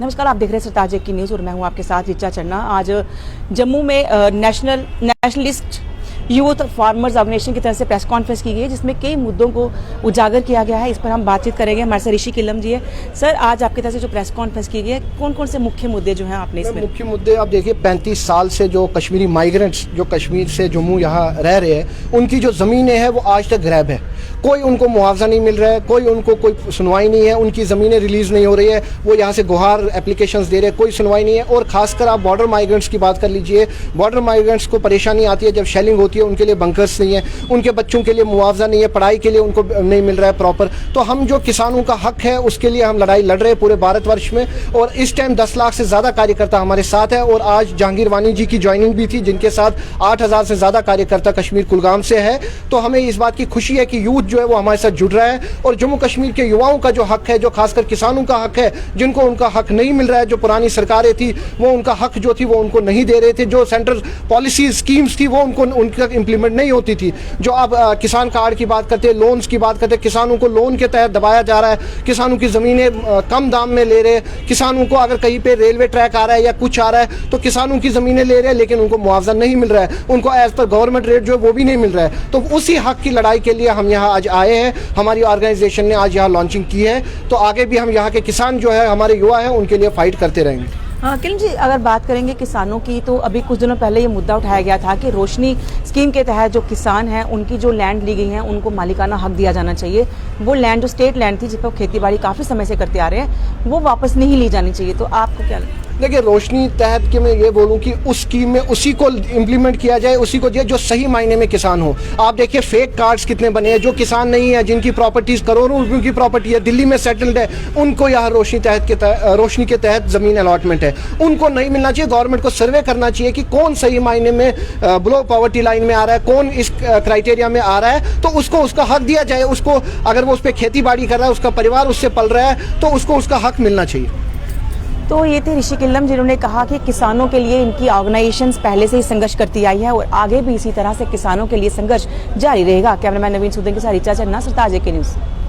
नमस्कार, आप देख रहे हैं सरताज की न्यूज़ और मैं हूं आपके साथ ऋचा चन्ना। आज जम्मू में नेशनलिस्ट यूथ फार्मर्स ऑर्गेनाइजेशन की तरफ से प्रेस कॉन्फ्रेंस की गई है, जिसमें कई मुद्दों को उजागर किया गया है। इस पर हम बातचीत करेंगे। हमारे साथ ऋषि किल्लम जी है। सर, आज आपकी तरफ से जो प्रेस कॉन्फ्रेंस की गई है, कौन कौन से मुख्य मुद्दे जो हैं आपने इसमें? मुख्य मुद्दे आप देखिए, 35 साल से जो कश्मीरी माइग्रेंट्स जो कश्मीर से जम्मू यहाँ रह रहे हैं, उनकी जो ज़मीनें हैं वो आज तक ग्रैब है। कोई उनको मुआवजा नहीं मिल रहा है, कोई सुनवाई नहीं है, उनकी ज़मीनें रिलीज़ नहीं हो रही है। वो यहाँ से गुहार एप्लीकेशंस दे रहे हैं, कोई सुनवाई नहीं है। और खासकर आप बॉर्डर माइग्रेंट्स की बात कर लीजिए। बॉर्डर माइग्रेंट्स को परेशानी आती है जब शेलिंग होती है, उनके लिए बंकर्स नहीं है, उनके बच्चों के लिए मुआवजा नहीं है, पढ़ाई के लिए उनको नहीं मिल रहा है प्रॉपर। तो हम जो किसानों का हक है उसके लिए हम लड़ाई लड़ रहे हैं पूरे भारतवर्ष में। और इस टाइम 10 लाख से ज़्यादा कार्यकर्ता हमारे साथ है। और आज जहांगीर वानी जी की ज्वाइनिंग भी थी, जिनके साथ 8,000 से ज़्यादा कार्यकर्ता कश्मीर कुलगाम से है। तो हमें इस बात की खुशी है कि यूथ जो है वो हमारे साथ जुड़ रहा है। और जम्मू कश्मीर के युवाओं का जो हक है, जो खासकर किसानों का हक है, जिनको उनका हक नहीं मिल रहा है, जो पुरानी सरकारें थी वो उनका हक जो थी वो उनको नहीं दे रहे थे, जो सेंट्रल पॉलिसीज स्कीम्स थी वो उनके तक इम्प्लीमेंट नहीं होती थी। जो अब किसान कार्ड की बात करते हैं, लोन्स की बात करते हैं, किसानों को लोन के तहत दबाया जा रहा है, किसानों की ज़मीनें कम दाम में ले रहे हैं। किसानों को अगर कहीं पे रेलवे ट्रैक आ रहा है या कुछ आ रहा है तो किसानों की ज़मीनें ले रहे हैं, लेकिन उनको मुआवजा नहीं मिल रहा है, उनको एज पर गवर्नमेंट रेट जो है वो भी नहीं मिल रहा है। तो उसी हक की लड़ाई के लिए हम यहाँ आज आए हैं। हमारी ऑर्गेनाइजेशन ने आज यहाँ लॉन्चिंग की है। तो आगे भी हम यहाँ के किसान जो है, हमारे युवा हैं, उनके लिए फाइट करते रहेंगे। हाँ किल्लम जी, अगर बात करेंगे किसानों की, तो अभी कुछ दिनों पहले ये मुद्दा उठाया गया था कि रोशनी स्कीम के तहत जो किसान हैं उनकी जो लैंड ली गई है उनको मालिकाना हक दिया जाना चाहिए। वो लैंड जो स्टेट लैंड थी जिस पर खेती बाड़ी काफ़ी समय से करते आ रहे हैं, वो वापस नहीं ली जानी चाहिए। तो आपको क्या लगता है? देखिए, रोशनी तहत के मैं ये बोलूं कि उस स्कीम में उसी को इम्प्लीमेंट किया जाए, उसी को दिया जो सही मायने में किसान हो। आप देखिए फेक कार्ड्स कितने बने हैं, जो किसान नहीं है, जिनकी प्रॉपर्टीज करोड़ों रुपयों की प्रॉपर्टी है, दिल्ली में सेटल्ड है, उनको यहाँ रोशनी के तहत ज़मीन अलॉटमेंट है, उनको नहीं मिलना चाहिए। गवर्नमेंट को सर्वे करना चाहिए कि कौन सही मायने में बिलो पॉवर्टी लाइन में आ रहा है, कौन इस क्राइटेरिया में आ रहा है, तो उसको उसका हक दिया जाए। उसको अगर वो उस पर खेती बाड़ी कर रहा है, उसका परिवार उससे पल रहा है, तो उसको उसका हक मिलना चाहिए। तो ये थे ऋषि किल्लम, जिन्होंने कहा कि किसानों के लिए इनकी ऑर्गेनाइजेशंस पहले से ही संघर्ष करती आई है और आगे भी इसी तरह से किसानों के लिए संघर्ष जारी रहेगा। कैमरामैन नवीन सूदन के साथ ऋचा चन्ना, सरताज की न्यूज़।